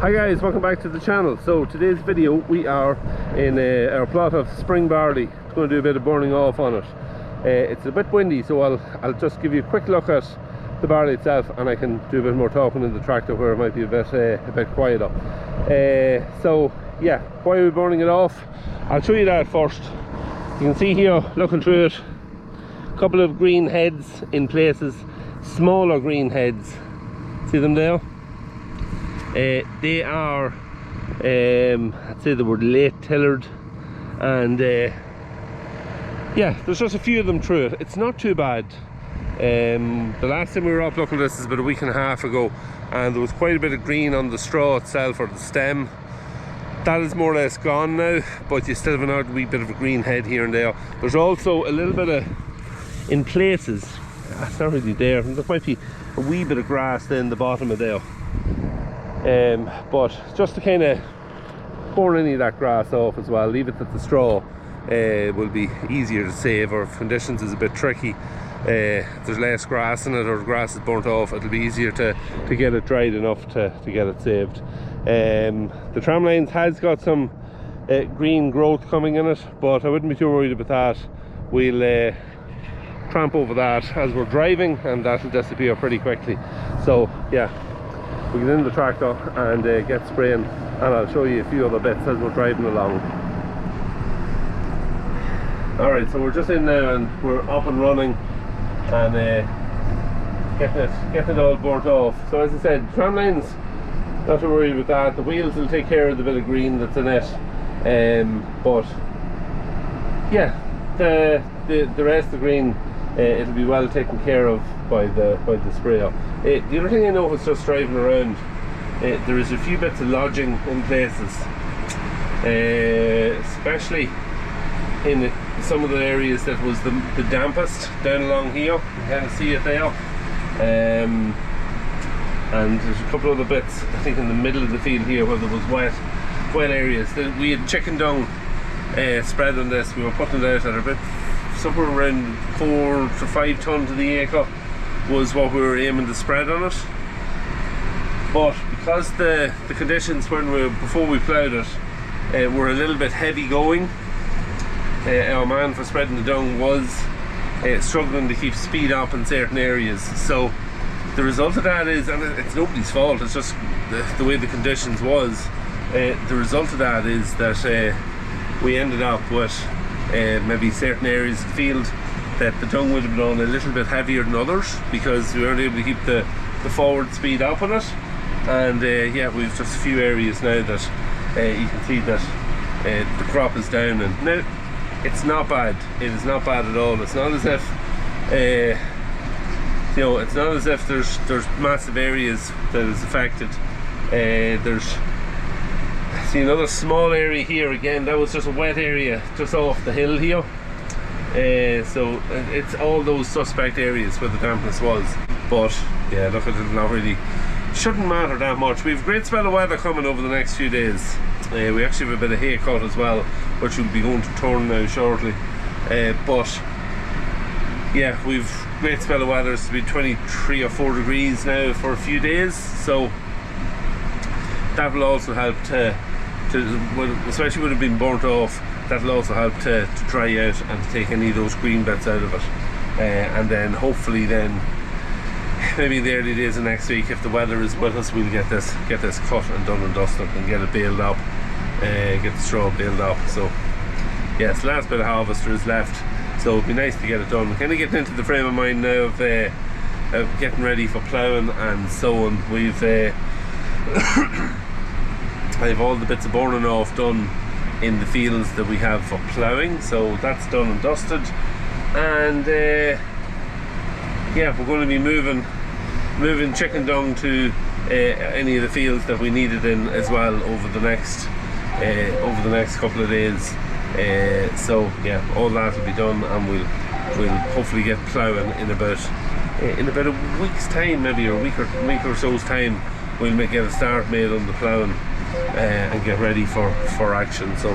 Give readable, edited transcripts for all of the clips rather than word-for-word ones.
Hi guys, welcome back to the channel. So today's video we are in our plot of spring barley. It's going to do a bit of burning off on it. It's a bit windy, so I'll just give you a quick look at the barley itself, and I can do a bit more talking in the tractor where it might be a bit quieter. So yeah, why are we burning it off? I'll show you that first. You can see here, looking through it, a couple of green heads in places, smaller green heads. See them there? They are, I'd say they were late tillered, and yeah, there's just a few of them through it. It's not too bad. The last time we were up looking at this is about a week and a half ago, and there was quite a bit of green on the straw itself, or the stem. That is more or less gone now, but you still have another wee bit of a green head here and there. There's also a little bit of, in places, it's not really there, there might be a wee bit of grass there in the bottom of there. But just to kind of burn any of that grass off as well, leave it that the straw will be easier to save, or if conditions is a bit tricky, there's less grass in it, or the grass is burnt off, it'll be easier to get it dried enough to get it saved. The tramlines has got some green growth coming in it, but I wouldn't be too worried about that. We'll tramp over that as we're driving, and that'll disappear pretty quickly. So yeah, we get in the tractor and get spraying, and I'll show you a few other bits as we're driving along. Alright, so we're just in now and we're up and running, and getting it all burnt off. So as I said, tram lines, not to worry about that. The wheels will take care of the bit of green that's in it, but yeah, the rest of the green, it'll be well taken care of by the sprayer. The other thing I noticed just driving around, there is a few bits of lodging in places, especially in some of the areas that was the dampest down along here. You can kind of see it there, and there's a couple other bits I think in the middle of the field here where there was wet areas. We had chicken dung spread on this. We were putting it out at a bit somewhere around 4 to 5 tonnes to the acre was what we were aiming to spread on it. But because the conditions before we ploughed it were a little bit heavy going, our man for spreading the dung was struggling to keep speed up in certain areas. So the result of that is, and it's nobody's fault, it's just the way the conditions was, the result of that is that we ended up with maybe certain areas of the field that the dung would have been on a little bit heavier than others, because we weren't able to keep the forward speed up on it. And yeah, we've just a few areas now that you can see that the crop is down, and now it's not bad. It is not bad at all. It's not as if you know, it's not as if there's massive areas that is affected. There's, see, another small area here again. That was just a wet area just off the hill here. So it's all those suspect areas where the dampness was. But yeah, look, it'll not really, shouldn't matter that much. We have a great spell of weather coming over the next few days. We actually have a bit of hay cut as well, which will be going to turn now shortly. But yeah, we've great spell of weather. It's to be 23 or 4 degrees now for a few days, so that will also help to especially when it been burnt off, that will also help to dry out and to take any of those green bits out of it. And then hopefully then maybe in the early days of next week, if the weather is with us, we'll get this cut and done and dusted and get it baled up, get the straw baled up. So yeah, it's the last bit of harvester is left, so it'd be nice to get it done. We're kind of getting into the frame of mind now of getting ready for ploughing and sowing. We've I have all the bits of burning off done in the fields that we have for ploughing, so that's done and dusted. And yeah, we're going to be moving chicken dung to any of the fields that we need it in as well over the next couple of days. So yeah, all that will be done, and we'll hopefully get ploughing in about a week's time, maybe, or a week or so's time. We'll get a start made on the ploughing and get ready for action. So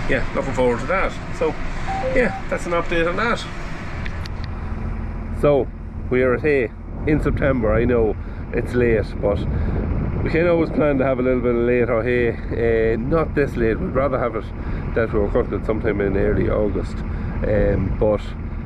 yeah, looking forward to that. So yeah, that's an update on that. So we are at hay in September. I know it's late, but We kind of always plan to have a little bit of later hay, not this late. We'd rather have it that we were cutting it sometime in early August. But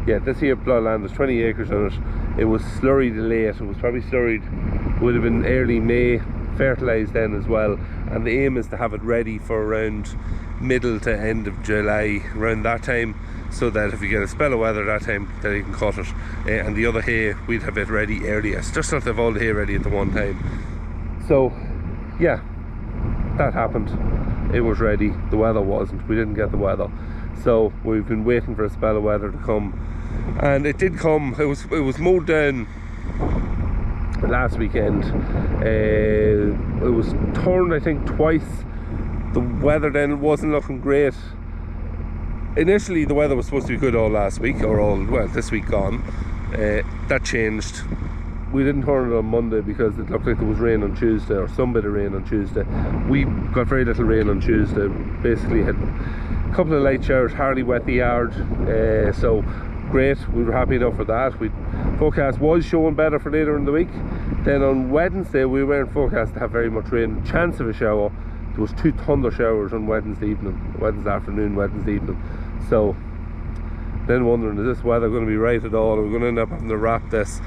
yeah, this here plot of land, there's 20 acres on it. It was slurried late. It was probably slurried, would have been early May, fertilised then as well. And the aim is to have it ready for around middle to end of July, around that time, so that if you get a spell of weather that time, then you can cut it. And the other hay, we'd have it ready earliest, just not to have all the hay ready at the one time. So yeah, that happened. It was ready, the weather wasn't. We didn't get the weather, so we've been waiting for a spell of weather to come, and it did come. It was mowed down last weekend. It was turned, I think, twice. The weather then wasn't looking great. Initially the weather was supposed to be good all last week, or all, well, this week gone. That changed. We didn't turn it on Monday because it looked like there was rain on Tuesday, or some bit of rain on Tuesday. We got very little rain on Tuesday. Basically had a couple of light showers, hardly wet the yard. So great, we were happy enough for that. Forecast was showing better for later in the week. Then on Wednesday we weren't forecast to have very much rain. Chance of a shower. There was 2 thunder showers on Wednesday evening, Wednesday afternoon, Wednesday evening. So then wondering, is this weather going to be right at all? Are we going to end up having to wrap this?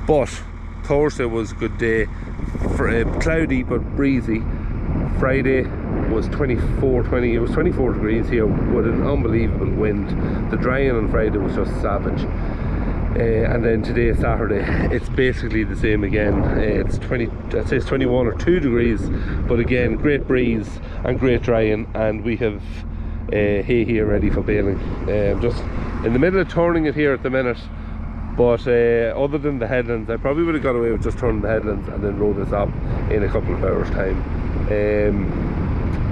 But Thursday was a good day, cloudy but breezy. Friday was 24 degrees here with an unbelievable wind. The drying on Friday was just savage. And then today, Saturday, it's basically the same again. It's 21 or 2 degrees, but again, great breeze and great drying, and we have hay here ready for baling. Just in the middle of turning it here at the minute, but other than the headlands, I probably would have got away with just turning the headlands and then roll this up in a couple of hours time.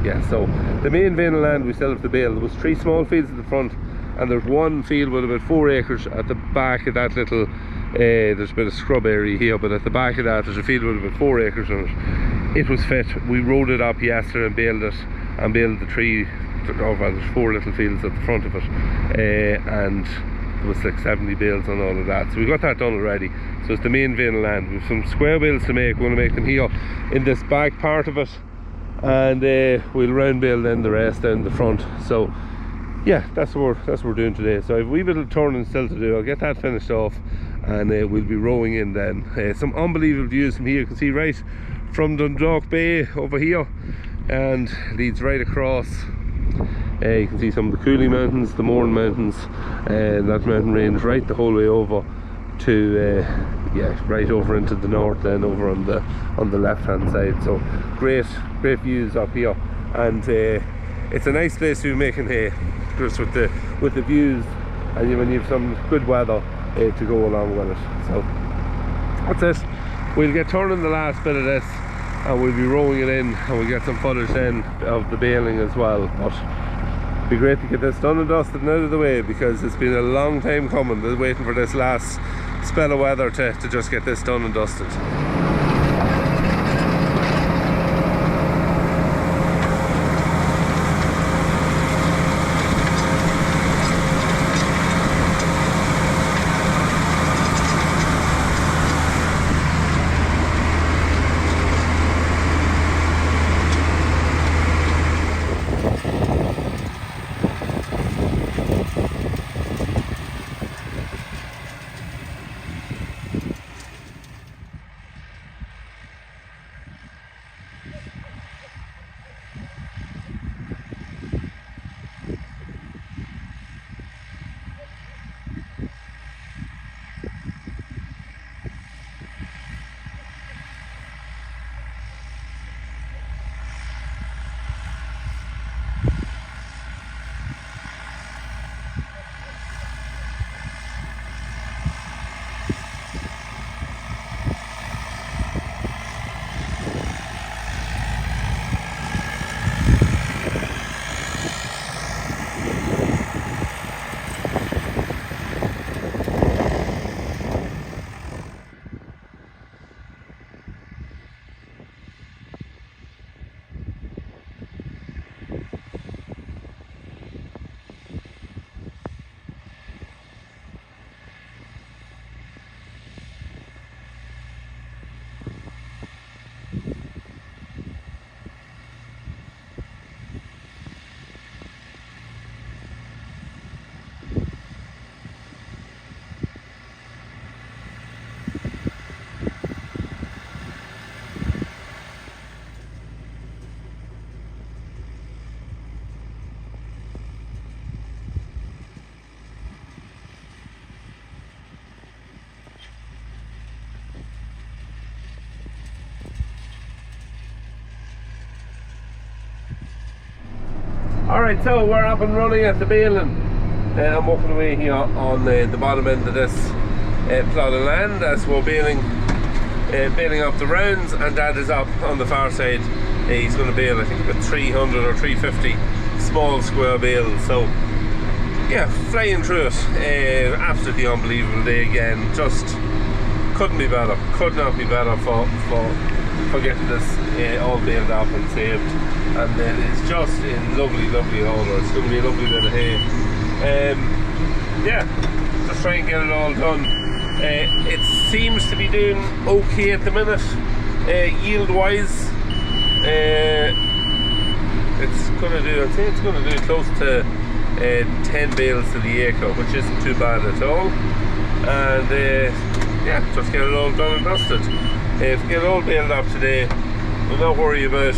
Yeah, so the main vein of land we still have to bale. There was 3 small fields at the front, and there's one field with about 4 acres at the back of that little, there's a bit of scrub area here, but at the back of that there's a field with about 4 acres on it. It was fit. We rode it up yesterday and baled it, and baled the 3, well, there's 4 little fields at the front of it, and there was like 70 bales on all of that, so we got that done already. So it's the main vein of land. We have some square bales to make. We're going to make them here in this back part of it, and we'll round bale then the rest down the front. So yeah, that's what we're doing today. So I have a wee bit of turning still to do. I'll get that finished off, and we'll be rowing in then. Some unbelievable views from here. You can see right from Dundalk Bay over here, and leads right across. You can see some of the Cooley Mountains, the Mourne Mountains, and that mountain range right the whole way over to yeah, right over into the north, then over on the left hand side. So great views up here, and it's a nice place to be making hay, just with the views, and when you have some good weather to go along with it. So that's it. We'll get turning the last bit of this, and we'll be rolling it in, and we'll get some footage then of the baling as well. But it'd be great to get this done and dusted and out of the way, because it's been a long time coming, waiting for this last spell of weather to just get this done and dusted. Alright, so we're up and running at the Baling. I'm walking away here on the bottom end of this plot of land as we're baling up the rounds, and Dad is up on the far side. He's going to bale, I think, about 300 or 350 small square bales. So yeah, flying through it. Absolutely unbelievable day again. Just couldn't be better. Could not be better for getting this all baled up and saved. And then it's just in lovely order. It's going to be a lovely bit of hay. Yeah, just try and get it all done. It seems to be doing okay at the minute, yield wise. It's going to do, I'd say it's going to do close to 10 bales to the acre, which isn't too bad at all. And yeah, just get it all done and dusted. If we get it all baled up today, we'll not worry about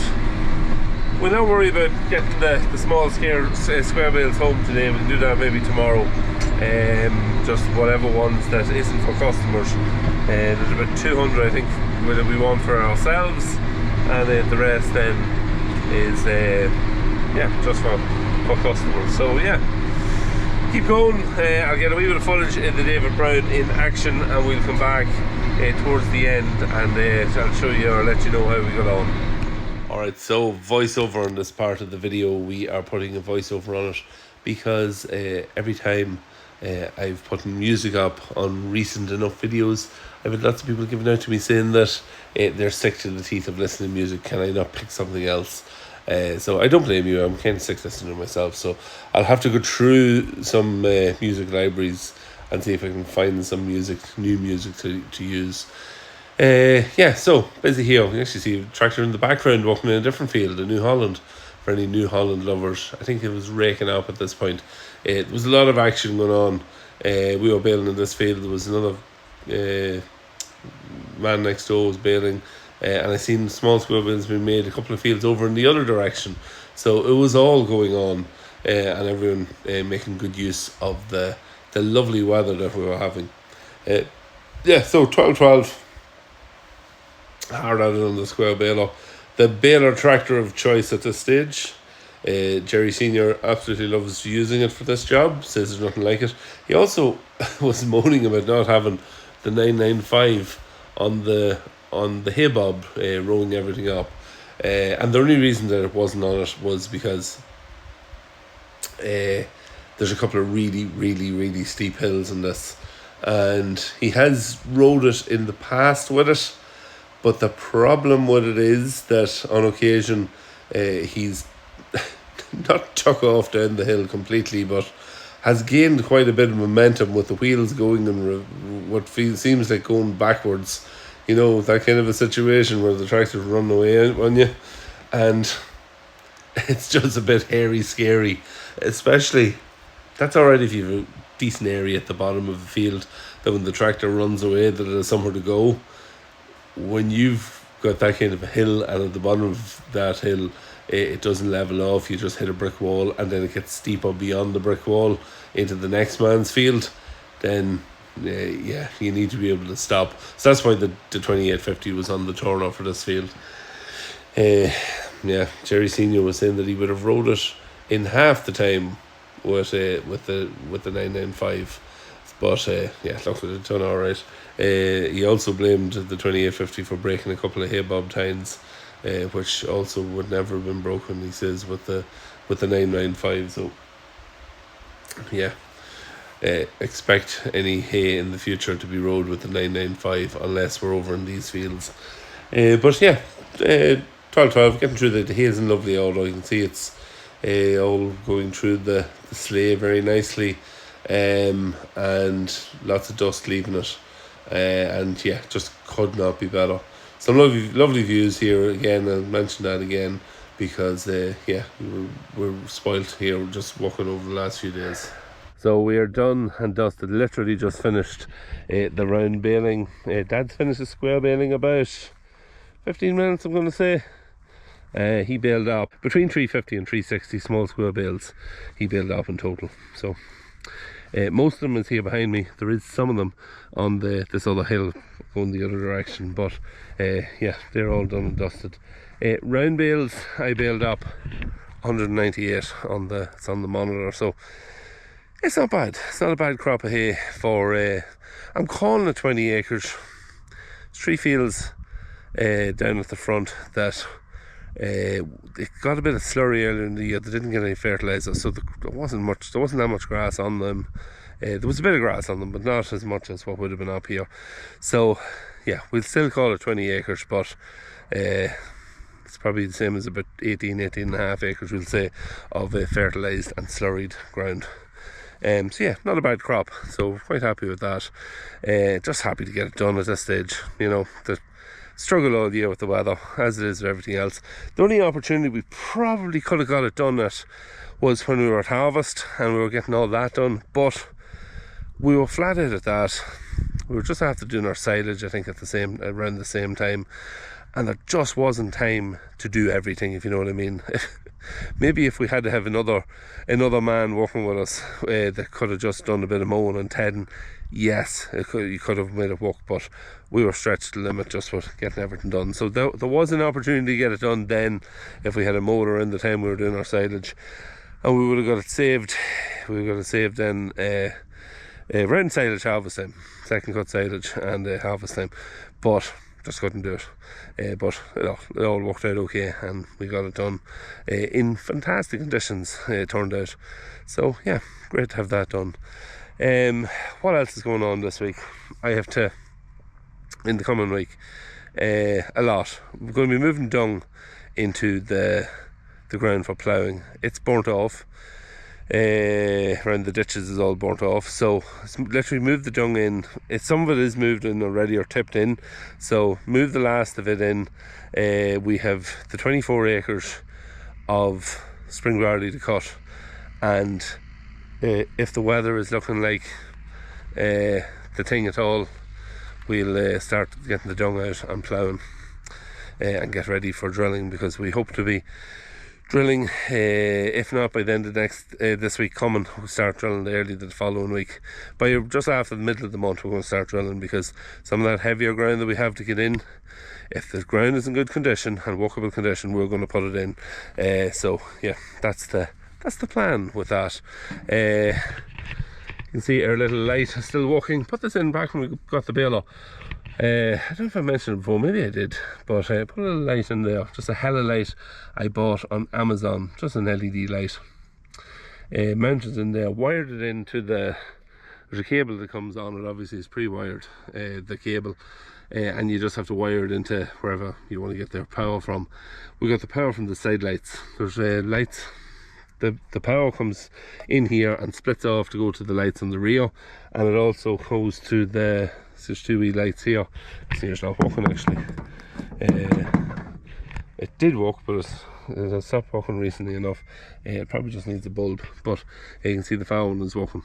getting the small square bales home today. We can do that maybe tomorrow. Just whatever ones that isn't for customers. There's about 200, I think, that we want for ourselves, and the rest then is yeah, just for customers. So yeah, keep going. I'll get a wee bit of footage in the David Brown in action, and we'll come back towards the end, and I'll show you or let you know how we got on. Alright, so voiceover on this part of the video. We are putting a voiceover on it because every time I've put music up on recent enough videos, I've had lots of people giving out to me saying that they're sick to the teeth of listening to music. Can I not pick something else? So I don't blame you. I'm kind of sick listening to myself, so I'll have to go through some music libraries and see if I can find some new music to use. Yeah, so busy here. You actually see a tractor in the background walking in a different field, a New Holland, for any New Holland lovers. I think it was raking up at this point. There was a lot of action going on. We were baling in this field. There was another man next door was baling, and I seen small square bales being made a couple of fields over in the other direction. So it was all going on, and everyone making good use of the lovely weather that we were having. Yeah, so 12-12. Hard at it on the square baler. The baler tractor of choice at this stage. Jerry Senior absolutely loves using it for this job, says there's nothing like it. He also was moaning about not having the 995 on the hay bob, rolling everything up, and the only reason that it wasn't on it was because there's a couple of really steep hills in this, and he has rode it in the past with it. But the problem with it is that on occasion he's not took off down the hill completely, but has gained quite a bit of momentum with the wheels going and what seems like going backwards. You know, that kind of a situation where the tractor's running away on you, and it's just a bit hairy, scary. Especially, that's alright if you have a decent area at the bottom of the field, that when the tractor runs away, that there's somewhere to go. When you've got that kind of a hill, and at the bottom of that hill it doesn't level off, you just hit a brick wall, and then it gets steeper beyond the brick wall into the next man's field, then yeah, you need to be able to stop. So that's why the 2850 was on the turner for this field. Yeah, Jerry Senior was saying that he would have rode it in half the time with the 995. But yeah, look, it done all right. He also blamed the 2850 for breaking a couple of hay bob tines, which also would never have been broken, he says, with the 995. So yeah, expect any hay in the future to be rode with the 995 unless we're over in these fields. But yeah, 12-12, getting through the hay is in lovely order. You can see it's all going through the sleigh very nicely. And lots of dust leaving it, and yeah, just could not be better. Some lovely views here again. I'll mention that again because yeah, we're spoilt here just walking over the last few days. So we are done and dusted. Literally just finished the round baling. Dad's finished the square baling about 15 minutes, I'm going to say. He baled up between 350 and 360 small square bales. He baled up in total. So most of them is here behind me. There is some of them on this other hill going the other direction, but yeah, they're all done and dusted. Round bales I baled up 198 on the monitor, so it's not bad. It's not a bad crop of hay for I'm calling it 20 acres. It's 3 fields down at the front that it got a bit of slurry earlier in the year. They didn't get any fertilizer, so there wasn't that much grass on them. There was a bit of grass on them, but not as much as what would have been up here. So yeah, we'll still call it 20 acres, but it's probably the same as about 18 and a half acres, we'll say, of fertilised and slurried ground. So yeah, not a bad crop, so we're quite happy with that. Just happy to get it done at this stage. You know, the struggle all year with the weather, as it is with everything else. The only opportunity we probably could have got it done at was when we were at harvest and we were getting all that done, but we were flat out at that. We were just after doing our silage, I think, around the same time, and there just wasn't time to do everything, if you know what I mean. Maybe if we had to have another man working with us that could have just done a bit of mowing and tedding, yes, you could have made it work, but we were stretched to the limit just with getting everything done. So there was an opportunity to get it done then if we had a motor in the time we were doing our silage, and we would have got it saved. We would have got it saved then around silage harvest time, second cut silage and harvest time, but just couldn't do it. But it all worked out okay, and we got it done in fantastic conditions, it turned out. So yeah, great to have that done. What else is going on this week? I have to, in the coming week, a lot. We're going to be moving dung into the ground for ploughing. It's burnt off. Around the ditches is all burnt off, so it's literally move the dung in. Some of it is moved in already or tipped in, so move the last of it in. We have the 24 acres of spring barley to cut, and if the weather is looking like the thing at all, we'll start getting the dung out and ploughing and get ready for drilling, because we hope to be drilling, if not by the end of this week coming. We'll start drilling early the following week. By just after the middle of the month, we're going to start drilling, because some of that heavier ground that we have to get in, if the ground is in good condition and workable condition, we're going to put it in. So yeah, that's the plan with that. You can see our little light is still working. Put this in back when we got the baler. I don't know if I mentioned it before, maybe I did, but I put a little light in there, just a hella light I bought on Amazon, just an LED light. Mounted in there, wired it into there's a cable that comes on it, obviously it's pre-wired, the cable, and you just have to wire it into wherever you want to get their power from. We got the power from the side lights. There's lights, the power comes in here and splits off to go to the lights on the rear, and it also goes to there's 2 wee lights here. See, it's not working actually. It did work, but it has stopped working recently enough. It probably just needs a bulb, but you can see the far one is working.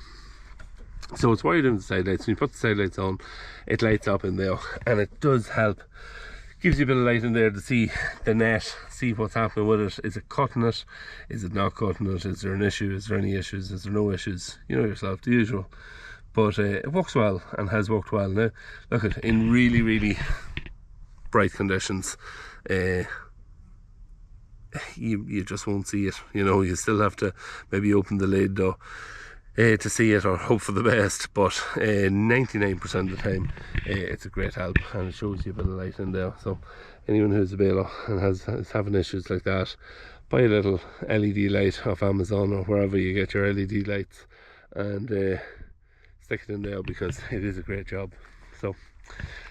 So it's wired into the side lights. When you put the side lights on, it lights up in there, and it does help. Gives you a bit of light in there to see the net, see what's happening with it. Is it cutting it? Is it not cutting it? Is there an issue? Is there any issues? Is there no issues? You know yourself, the usual. But it works well and has worked well. Now look at, in really, really bright conditions, you just won't see it. You know, you still have to maybe open the lid though to see it, or hope for the best, but 99% of the time it's a great help, and it shows you a bit of light in there. So anyone who's a baler and is having issues like that, buy a little LED light off Amazon or wherever you get your LED lights, and stick it in there, because it is a great job. So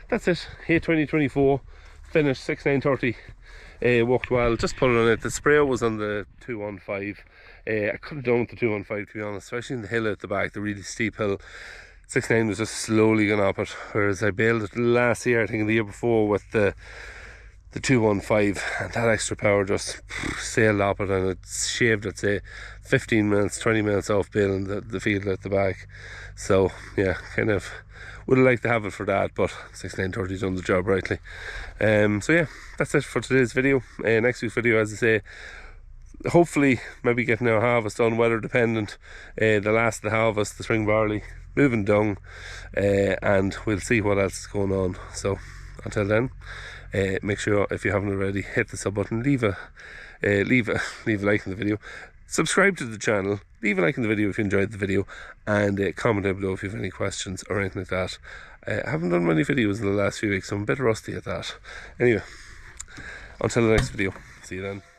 that's it. Hay 2024 finished 6/9/30. Worked well. Just put it on it. The sprayer was on the 215. I could have done with the 215 to be honest, especially in the hill at the back, the really steep hill. 6/9 was just slowly going up it, whereas I baled it last year, I think the year before, with the 215, and that extra power just sailed up it, and it shaved, I'd say, 15 minutes, 20 minutes off baling the field at the back. So yeah, kind of would have liked to have it for that, but 6/9/30 done the job rightly. So yeah, that's it for today's video. Next week's video, as I say, hopefully maybe getting our harvest done, weather dependent. The last of the harvest, the spring barley, moving dung, and we'll see what else is going on. So until then, make sure, if you haven't already, hit the sub button, leave a like in the video, subscribe to the channel, leave a like in the video if you enjoyed the video, and comment down below if you have any questions or anything like that. I haven't done many videos in the last few weeks, so I'm a bit rusty at that. Anyway, until the next video, see you then.